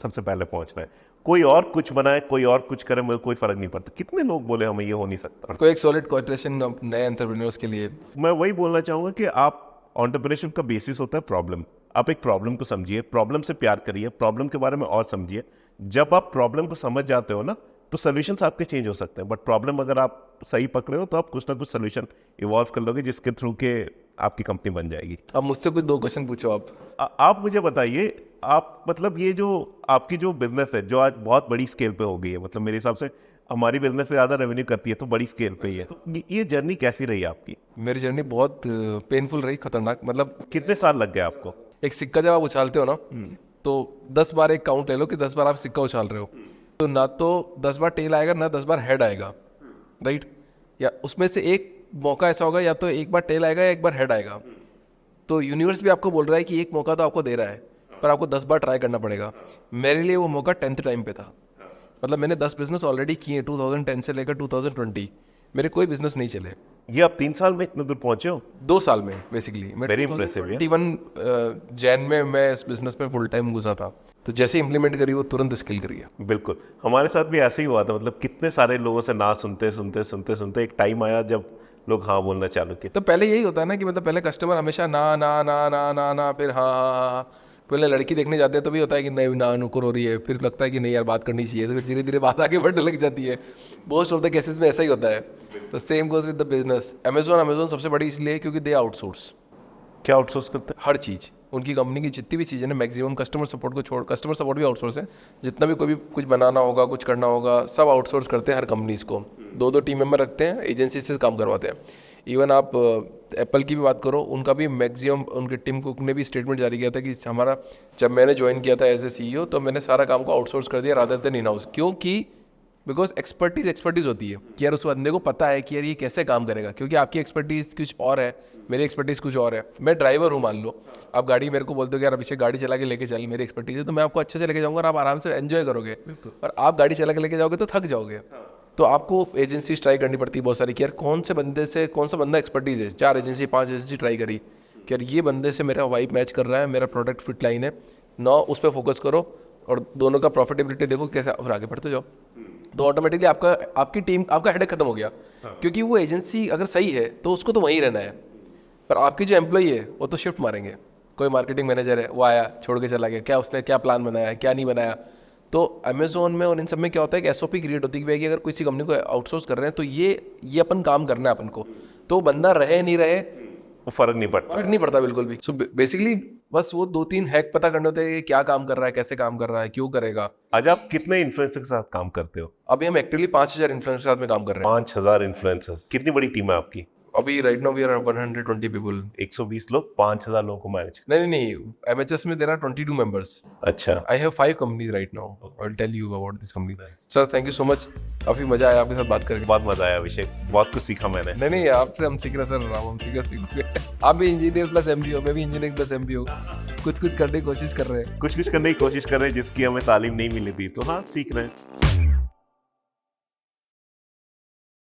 Speaker 1: सबसे पहले पहुँचना है। कोई और कुछ बनाए, कोई और कुछ करे, मेरे को कोई फर्क नहीं पड़ता। कितने लोग बोले हमें ये हो नहीं सकता।
Speaker 2: कोई एक सॉलिड कोटेशन नए एंटरप्रेन्योर्स के लिए।
Speaker 1: मैं वही बोलना चाहूँगा कि आप एंटरप्रेन्योरशिप का बेसिस होता है प्रॉब्लम। आप एक प्रॉब्लम को समझिए, प्रॉब्लम से प्यार करिए, प्रॉब्लम के बारे में और समझिए। जब आप प्रॉब्लम को समझ जाते हो ना, तो सोल्यूशंस आपके चेंज हो सकते हैं। बट प्रॉब्लम अगर आप सही पकड़े हो तो आप कुछ ना कुछ सोल्यूशन इवॉल्व कर लोगे, जिसके थ्रू के आपकी कंपनी बन जाएगी।
Speaker 2: अब मुझसे कुछ 2 क्वेश्चन पूछो आप।
Speaker 1: आप मुझे बताइए, आप मतलब ये जो आपकी जो बिजनेस है जो आज बहुत बड़ी स्केल पे हो गई है, मतलब मेरे हिसाब से हमारी बिजनेस से ज़्यादा रेवेन्यू करती है तो बड़ी स्केल पे ही है, तो ये जर्नी कैसी रही आपकी?
Speaker 2: मेरी जर्नी बहुत पेनफुल रही, खतरनाक। मतलब
Speaker 1: कितने साल लग गए आपको?
Speaker 2: एक सिक्का जब आप उछालते हो ना, तो 10 बार एक काउंट ले लो कि 10 बार आप सिक्का उछाल रहे हो, तो ना तो 10 बार टेल आएगा ना 10 बार हेड आएगा, राइट? या उसमें से एक मौका ऐसा होगा, या तो एक बार टेल आएगा या एक बार हेड आएगा। तो यूनिवर्स भी आपको बोल रहा है कि एक मौका तो आपको दे रहा है, पर आपको 10 बार ट्राई करना पड़ेगा। मेरे लिए वो मौका 10th टाइम पे था। मतलब मैंने 10 बिजनेस ऑलरेडी किए 2010 से लेकर 2020, मेरे कोई बिजनेस नहीं चले।
Speaker 1: ये आप 3 साल में इतने दूर पहुंचे हो?
Speaker 2: 2 साल में बेसिकली मैं
Speaker 1: Very impressive, yeah.
Speaker 2: 21 जैन में मैं इस बिजनेस में फुल टाइम घुसा था, तो जैसे इम्प्लीमेंट करी वो तुरंत स्किल करी है।
Speaker 1: बिल्कुल, हमारे साथ भी ऐसे ही हुआ था। मतलब कितने सारे लोगों से ना सुनते सुनते सुनते सुनते एक टाइम आया जब लोग हाँ बोलना चालू किए।
Speaker 2: तो पहले यही होता है ना कि मतलब पहले कस्टमर हमेशा ना ना ना ना ना ना, फिर हाँ हाँ हाँ हाँ। पहले लड़की देखने जाते हैं तो भी होता है कि नहीं ना नुकुर हो रही है, फिर लगता है कि नहीं यार बात करनी चाहिए, तो फिर धीरे धीरे बात आगे बढ़ने लग जाती है। मोस्ट ऑफ द केसेस में ऐसा ही होता है। तो same goes with the business. Amazon सबसे बड़ी इसलिए क्योंकि दे आउटसोर्स
Speaker 1: क्या आउटसोर्स करते हैं?
Speaker 2: हर चीज़। उनकी कंपनी की जितनी भी चीज़ें ना मैक्सिमम कस्टमर सपोर्ट को छोड़, कस्टमर सपोर्ट भी आउटसोर्स है, जितना भी कोई भी कुछ बनाना होगा कुछ करना होगा सब आउटसोर्स करते हैं हर कंपनीज को। 2-2 टीम मेंबर रखते हैं, एजेंसी से काम करवाते हैं। इवन आप एप्पल की भी बात करो, उनका भी मैक्सिमम उनके टीम कुक ने भी स्टेटमेंट जारी किया था कि हमारा, जब मैंने ज्वाइन किया था एज ए CEO तो मैंने सारा काम को आउटसोर्स कर दिया रादर देन इन हाउस। क्योंकि बिकॉज एक्सपर्टीज होती है कि यार उस बंदे को पता है कि यार ये कैसे काम करेगा, क्योंकि आपकी एक्सपर्टीज कुछ और है, मेरी एक्सपर्टीज कुछ और है। मैं ड्राइवर हूँ, मान लो आप गाड़ी मेरे को बोलते हो कि यार अभिषेक गाड़ी चला के लेके चल, मेरी एक्सपर्टीज है, तो मैं आपको अच्छे से लेके जाऊँगा और आप आराम से एंजॉय करोगे। और आप गाड़ी चला के लेके जाओगे तो थक जाओगे। तो आपको एजेंसीज ट्राई करनी पड़ती है बहुत सारी कि यार कौन से बंदे से कौन सा बंदा एक्सपर्टीज है। 4 एजेंसी 5 एजेंसी ट्राई करी कि यार ये बंदे से मेरा वाइब मैच कर रहा है, मेरा प्रोडक्ट फिट लाइन है, ना उस पर फोकस करो और दोनों का प्रॉफिटेबिलिटी देखो कैसे, और आगे बढ़ते जाओ। तो ऑटोमेटिकली आपकी टीम, आपका हेडेक खत्म हो गया। क्योंकि वो एजेंसी अगर सही है तो उसको तो वहीं रहना है, पर आपकी जो एम्प्लॉई है वो तो शिफ्ट मारेंगे। कोई मार्केटिंग मैनेजर है, वो आया छोड़ के चला गया, क्या उसने क्या प्लान बनाया क्या नहीं बनाया। तो अमेजोन में और इन सब में क्या होता है कि SOP क्रिएट होती है कि अगर किसी कंपनी को आउटसोर्स कर रहे हैं तो ये अपन काम करना है अपन को, तो बंदा रहे नहीं रहे
Speaker 1: फर्क नहीं पड़ता।
Speaker 2: फर्क नहीं पड़ता बिल्कुल भी। सो बेसिकली बस वो 2-3 हैक पता करने होते हैं कि क्या काम कर रहा है, कैसे काम कर रहा है, क्यों करेगा।
Speaker 1: आज आप कितने इन्फ्लुएंसर के साथ काम करते हो?
Speaker 2: अभी हम एक्टिवली 5000 इन्फ्लुएंसर के साथ में काम कर रहे हैं।
Speaker 1: 5000 इन्फ्लुएंसर्स, कितनी बड़ी टीम है आपकी?
Speaker 2: अभी right now we are 120 people.
Speaker 1: 120 लोग 5000 लोगों को मैनेज?
Speaker 2: नहीं, MHS में देर आर 22 members.
Speaker 1: अच्छा।
Speaker 2: I have 5 companies right now. I'll tell you about this company. Sir, thank you so much. काफी मजा आया आपके साथ बात करके।
Speaker 1: बहुत मजा आया अभिषेक, बहुत कुछ सीखा मैंने।
Speaker 2: नहीं आपसे हम सीख रहे सर, हम सीख आप भी इंजीनियर प्लस MBO, मैं भी इंजीनियरिंग प्लस MBO, कुछ करने की कोशिश कर रहे हैं।
Speaker 1: कुछ करने की कोशिश कर रहे हैं जिसकी हमें तालीम नहीं मिली थी, तो हाँ सीख रहे हैं।